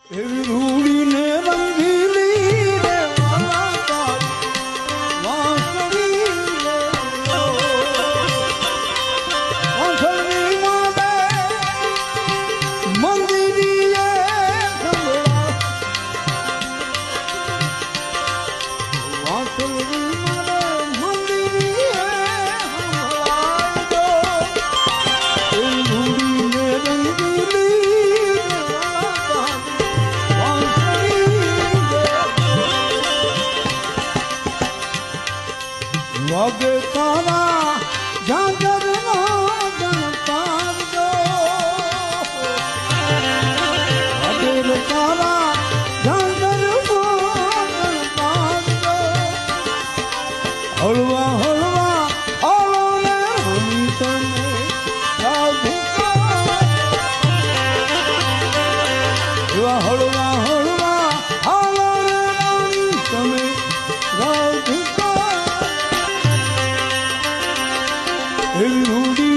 એવી રૂડીને રંગીલી રે વાલા તારી વાંસળી રે વાંસળી મારે મંદિરીએ સંભળા વાંસળી મારે મંદિરીએ સંભળાજો એવી રૂડીને રંગીલી રે વાલા વાગે તારા જાગરના ગણતારજો વાગે તારા જાગરના ગણતારજો હળવા હળવા આલો ને હમી તને રાધુકા એવા હળવા હળવા આલો ને રાણી તમે રાધુકા એવી રૂડી